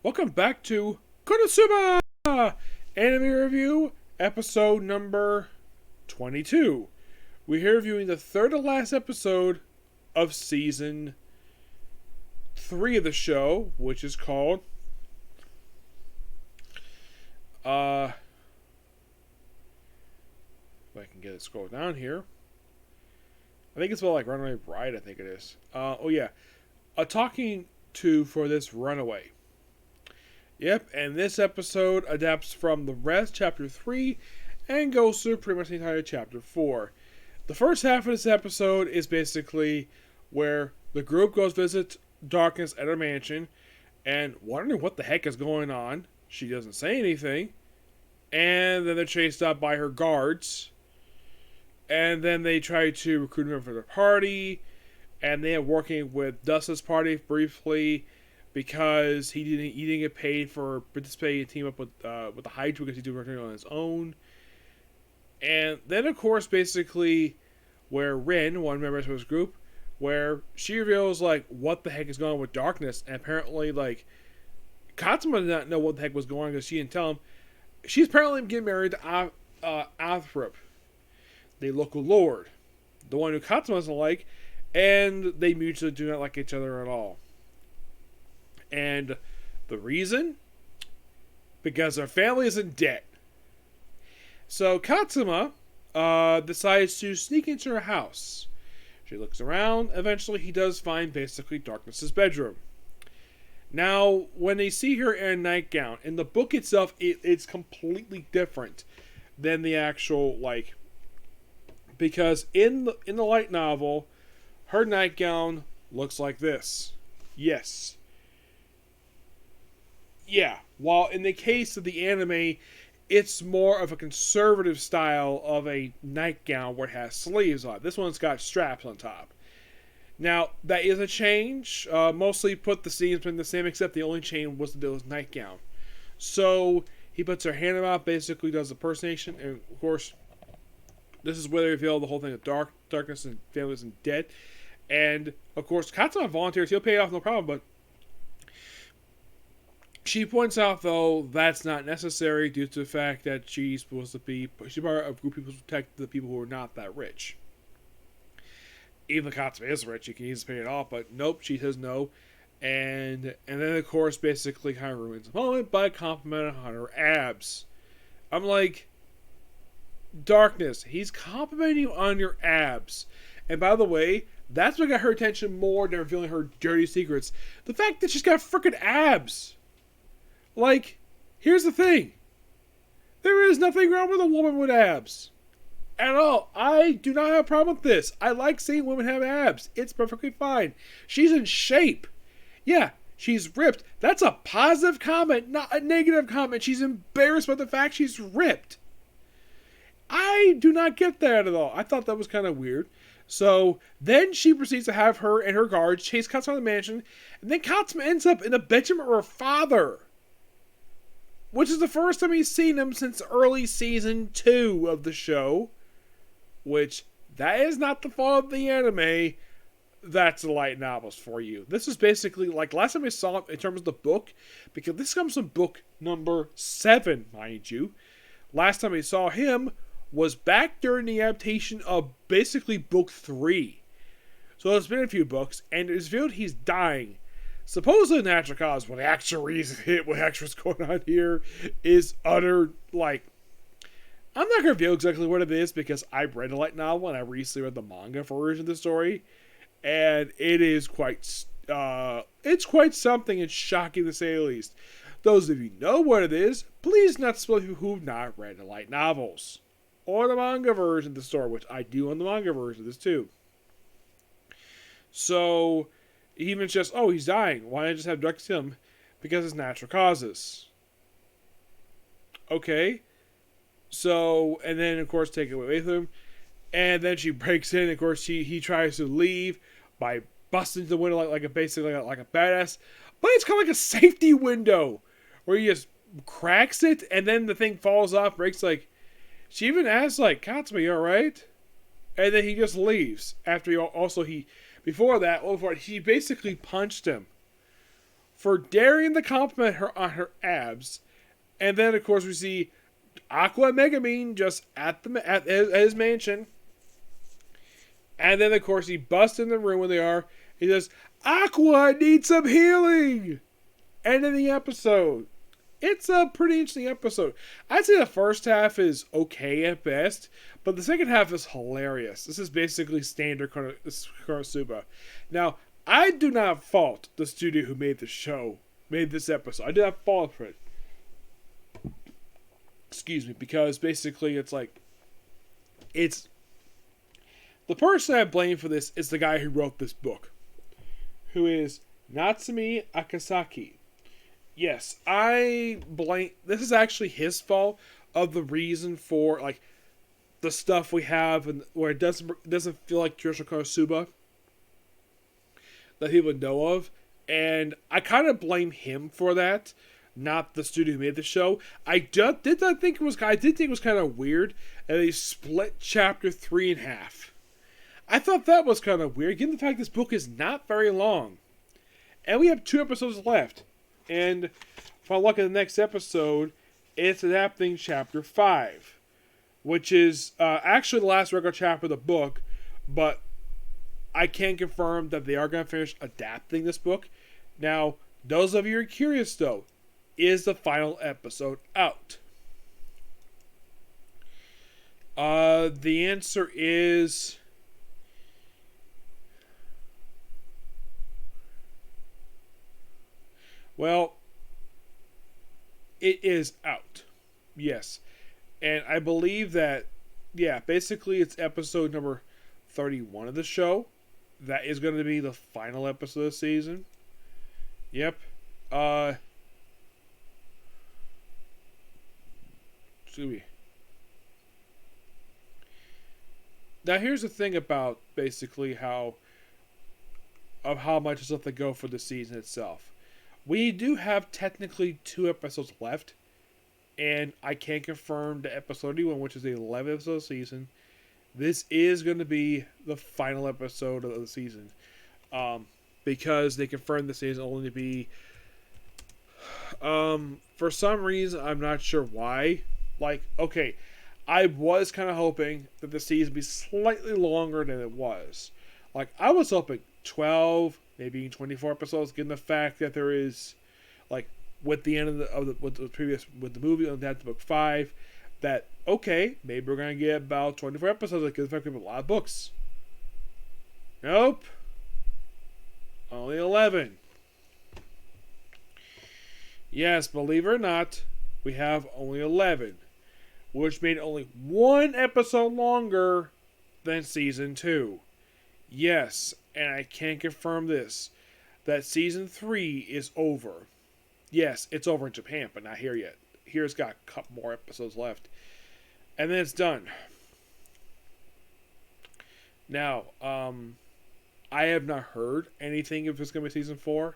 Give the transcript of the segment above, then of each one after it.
Welcome back to Konosuba Anime Review, episode number 22. We're here reviewing the third to last episode of season 3 of the show, which is called if I can get it scrolled down here. I think it's about like Runaway Bride, I think it is. A talking to for this Runaway. Yep, and this episode adapts from the rest, chapter 3, and goes through pretty much the entire chapter 4. The first half of this episode is basically where the group goes visit Darkness at her mansion, and wondering what the heck is going on. She doesn't say anything, and then they're chased up by her guards, and then they try to recruit her for the party, and they are working with Dust's party briefly, because he didn't get paid for participating and team up with the Hydra because he's doing everything on his own. And then, of course, basically, where Rin, one member of his group, where she reveals, like, what the heck is going on with Darkness. And apparently, like, Katsuma did not know what the heck was going on because she didn't tell him. She's apparently getting married to Athrop, the local lord. The one who Katsuma doesn't like. And they mutually do not like each other at all. And the reason? Because her family is in debt. So Katsuma decides to sneak into her house. She looks around. Eventually, he does find basically Darkness's bedroom. Now, when they see her in a nightgown, in the book itself, it's completely different than the actual, like... Because in the light novel, her nightgown looks like this. Yes. Yeah, while in the case of the anime, it's more of a conservative style of a nightgown where it has sleeves on. This one's got straps on top. Now, that is a change. Mostly put the seams in the same, except the only change was to do with nightgown. So, he puts her hand in her mouth, basically does a impersonation, and of course, this is where they reveal the whole thing of Darkness and families and dead. And, of course, Katsuma volunteers, he'll pay off no problem, but she points out, though, that's not necessary due to the fact that she's part of a group of people to protect the people who are not that rich. Even if Katsuma is rich, she can easily pay it off, but nope, she says no. And then, of course, basically kind of ruins the moment by complimenting on her abs. I'm like, Darkness, he's complimenting you on your abs. And by the way, that's what got her attention more than revealing her dirty secrets. The fact that she's got frickin' abs. Like, here's the thing. There is nothing wrong with a woman with abs. At all. I do not have a problem with this. I like seeing women have abs. It's perfectly fine. She's in shape. Yeah, she's ripped. That's a positive comment, not a negative comment. She's embarrassed by the fact she's ripped. I do not get that at all. I thought that was kind of weird. So, then she proceeds to have her and her guards chase Katsuma out of the mansion. And then Katsuma ends up in the bedroom of her father. Which is the first time he's seen him since early season 2 of the show. Which, that is not the fault of the anime. That's the light novels for you. This is basically, like, last time I saw it in terms of the book. Because this comes from book number 7, mind you. Last time I saw him was back during the adaptation of basically book 3. So there's been a few books, and it's revealed he's dying. Supposedly natural cause, what actually what's going on here is utter, like, I'm not going to reveal exactly what it is because I read a light novel and I recently read the manga version of the story, and it is quite something. It's shocking to say the least. Those of you who know what it is, please not spoil people who have not read the light novels or the manga version of the story, which I do on the manga version of this too. So, even just, oh, he's dying. Why not just have Darkness kill him? Because it's natural causes. Okay. So, and then, of course, take it away from him. And then she breaks in. Of course, he tries to leave by busting the window like a badass. But it's kind of like a safety window where he just cracks it, and then the thing falls off, breaks, like... She even asks, like, Katsuma, you alright? And then he just leaves. After he... Before that, he basically punched him for daring to compliment her on her abs. And then, of course, we see Aqua and Megumin just at his mansion. And then, of course, he busts in the room where they are. He says, Aqua, I need some healing! End of the episode. It's a pretty interesting episode. I'd say the first half is okay at best, but the second half is hilarious. This is basically standard Konosuba. Now, I do not fault the studio who made this episode. I do not fault for it. Excuse me, because basically it's the person I blame for this is the guy who wrote this book, who is Natsumi Akasaki. Yes, I blame. This is actually his fault of the reason for the stuff we have and where it doesn't feel like traditional Konosuba that people know of, and I kind of blame him for that, not the studio who made the show. I did think it was kind of weird, and they split chapter 3 in half. I thought that was kind of weird, given the fact this book is not very long, and we have 2 episodes left. And if I look at the next episode, it's adapting chapter 5, which is actually the last regular chapter of the book, but I can confirm that they are going to finish adapting this book. Now, those of you who are curious, though, is the final episode out? The answer is... well, it is out. Yes. And I believe that, basically it's episode number 31 of the show. That is going to be the final episode of the season. Yep. Excuse me. Now here's the thing about basically how much stuff they go for the season itself. We do have technically 2 episodes left, and I can confirm the episode 31, which is the 11th episode of the season. This is going to be the final episode of the season, because they confirmed the season only to be, for some reason, I'm not sure why. I was kind of hoping that the season would be slightly longer than it was. I was hoping 12, maybe 24 episodes, given the fact that there is, with the end with the movie on that book 5, that maybe we're gonna get about 24 episodes. Because the fact we have a lot of books. Nope, only 11. Yes, believe it or not, we have only 11, which made only 1 episode longer than season 2. Yes, and I can confirm this, that season 3 is over. Yes, it's over in Japan, but not here yet. Here's got a couple more episodes left. And then it's done. Now, I have not heard anything if it's going to be season 4.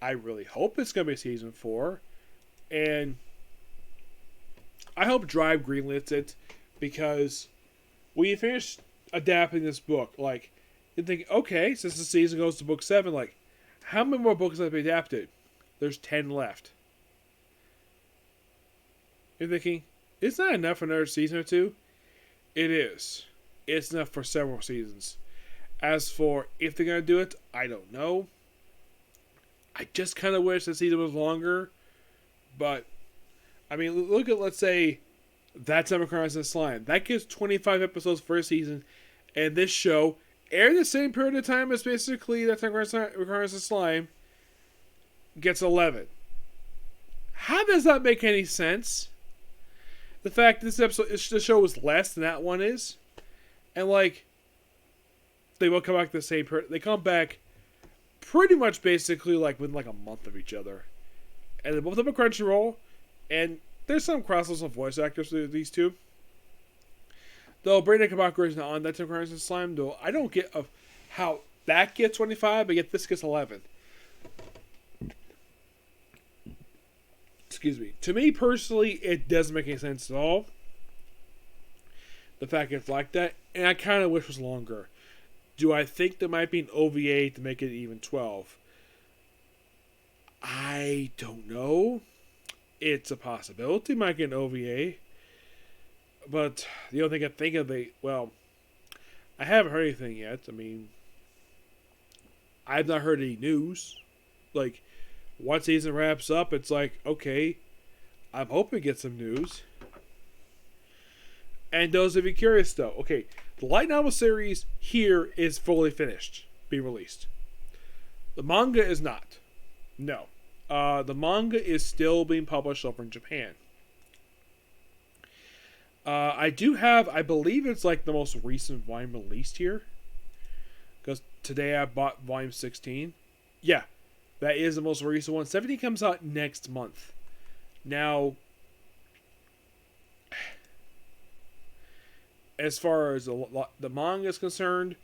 I really hope it's going to be season 4. And I hope Drive greenlits it, because when you finish adapting this book, you think, okay, since the season goes to book 7, how many more books have been adapted? There's 10 left. You're thinking, is that enough for another season or 2? It is. It's enough for several seasons. As for if they're going to do it, I don't know. I just kind of wish the season was longer. But, I mean, look at, let's say, That's Never Crimes in Slime. That gives 25 episodes for a season. And this show aired the same period of time as basically That's Never Crimes in Slime. Gets 11. How does that make any sense? The fact this show was less than that one is. And, they will come back the same period. They come back pretty much basically, within, a month of each other. And they both have a Crunchyroll. And there's some crossovers of voice actors to these two. Though Brandon Kabakura is not on That's Never Crimes in Slime, though I don't get how that gets 25, but yet this gets 11. Excuse me. To me, personally, it doesn't make any sense at all. The fact it's like that. And I kind of wish it was longer. Do I think there might be an OVA to make it even 12? I don't know. It's a possibility. Might get an OVA, but the only thing I think of, I haven't heard anything yet. I mean, I've not heard any news. Like, once season wraps up, it's like, okay, I'm hoping to get some news. And those of you curious, though, okay, the light novel series here is fully finished, being released. The manga is not. No. The manga is still being published over in Japan. I do have, I believe it's like the most recent volume released here. Because today I bought volume 16. Yeah, that is the most recent one. 17 comes out next month. Now, as far as the manga is concerned,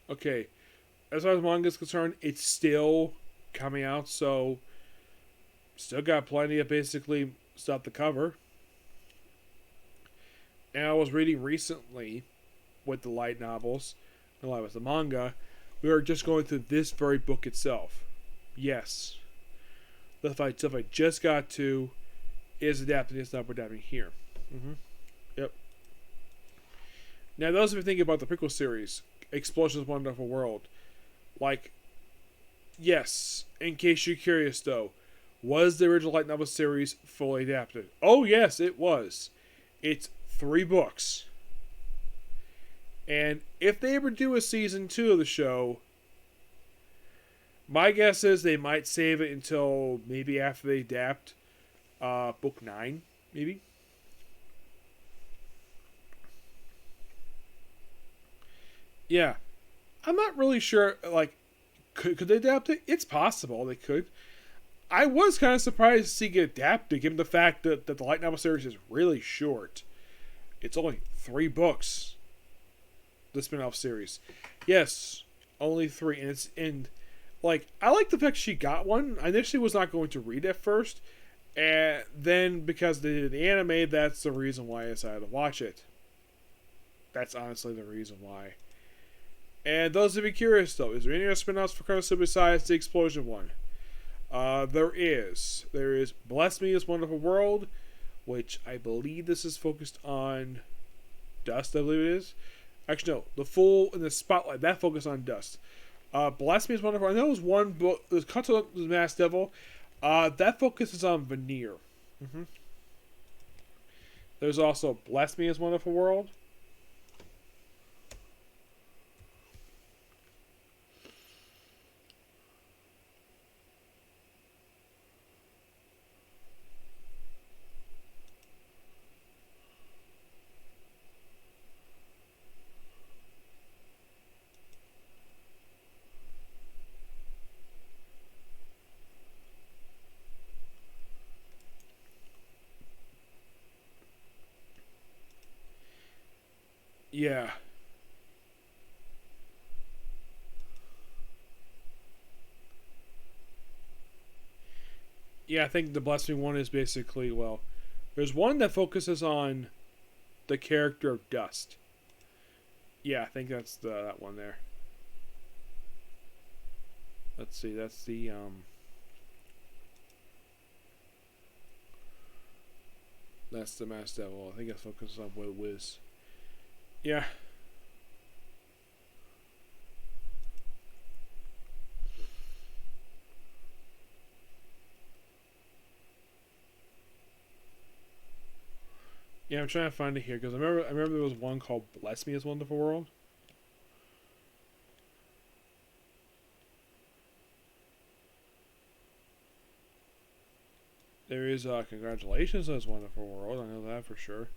okay, as far as manga is concerned, it's still coming out, so still got plenty of basically stuff to cover. And I was reading recently with the light novels, with the manga, we were just going through this very book itself. Yes, the stuff I just got to is adapting this stuff we're adapting here. Mm-hmm. Yep. Now, those of you thinking about the prequel series, Explosions Wonderful World, like, yes, in case you're curious though, was the original light novel series fully adapted? Oh yes, it was. It's 3 books. And if they ever do a season 2 of the show, my guess is they might save it until maybe after they adapt book 9, maybe. Yeah. I'm not really sure, like, could they adapt it? It's possible they could. I was kind of surprised to see it get adapted, given the fact that the light novel series is really short. It's only 3 books. The spin-off series. Yes, only 3. And like, I like the fact she got one. I initially was not going to read it first. And then because they did the anime, that's the reason why I decided to watch it. That's honestly the reason why. And those of you curious though, is there any other spin-offs for Konosuba besides the Explosion one? There is. There is Bless Me This Wonderful World, which I believe this is focused on Dust, I believe it is. Actually, no. The Fool in the Spotlight, that focused on Dust. Bless Me This Wonderful. I know there's one book, there's Kanto the Masked Devil. That focuses on Veneer. Mm-hmm. There's also Bless Me This Wonderful World. Yeah. Yeah, I think the Bless Me one is basically, well, there's one that focuses on the character of Dust. Yeah, I think that's that one there. Let's see, that's the Masked Devil. I think it focuses on Wiz. Yeah. Yeah, I'm trying to find it here because I remember there was one called Bless Me This Wonderful World. There is Congratulations on This Wonderful World. I know that for sure.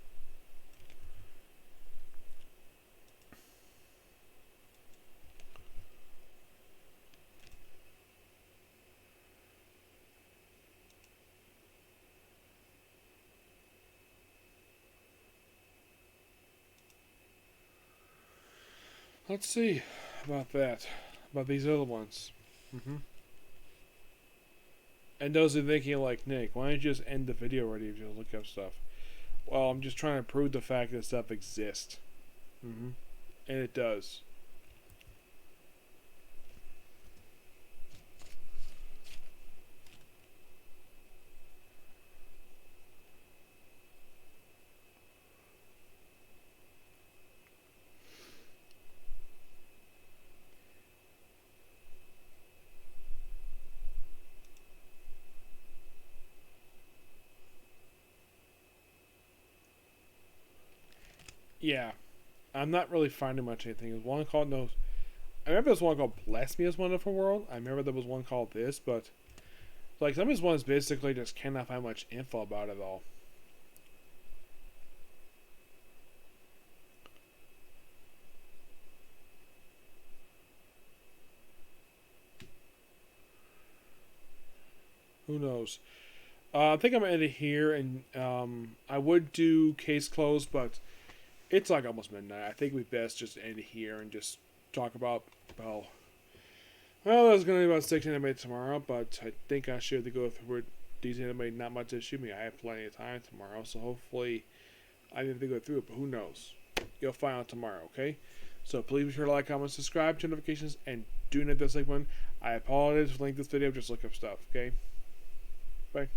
Let's see about that. About these other ones. Mm-hmm. And those are thinking like, Nick, why don't you just end the video already if you look up stuff? Well, I'm just trying to prove the fact that stuff exists. And it does. Yeah. I'm not really finding much anything. There's one called No. I remember there's one called Bless Me as Wonderful World. I remember there was one called this, but like some of these ones basically just cannot find much info about it all. Who knows? I think I'm gonna end it here, and I would do case closed, but it's like almost midnight. I think we best just end it here and just talk about well, there's gonna be about 6 anime tomorrow, but I think I should go through these anime. Not much issue me. I have plenty of time tomorrow, so hopefully I didn't have to go through it. But who knows? You'll find out tomorrow. Okay. So please be sure to like, comment, subscribe, turn notifications, and do not this like one. I apologize for linking this video. Just look up stuff. Okay. Bye.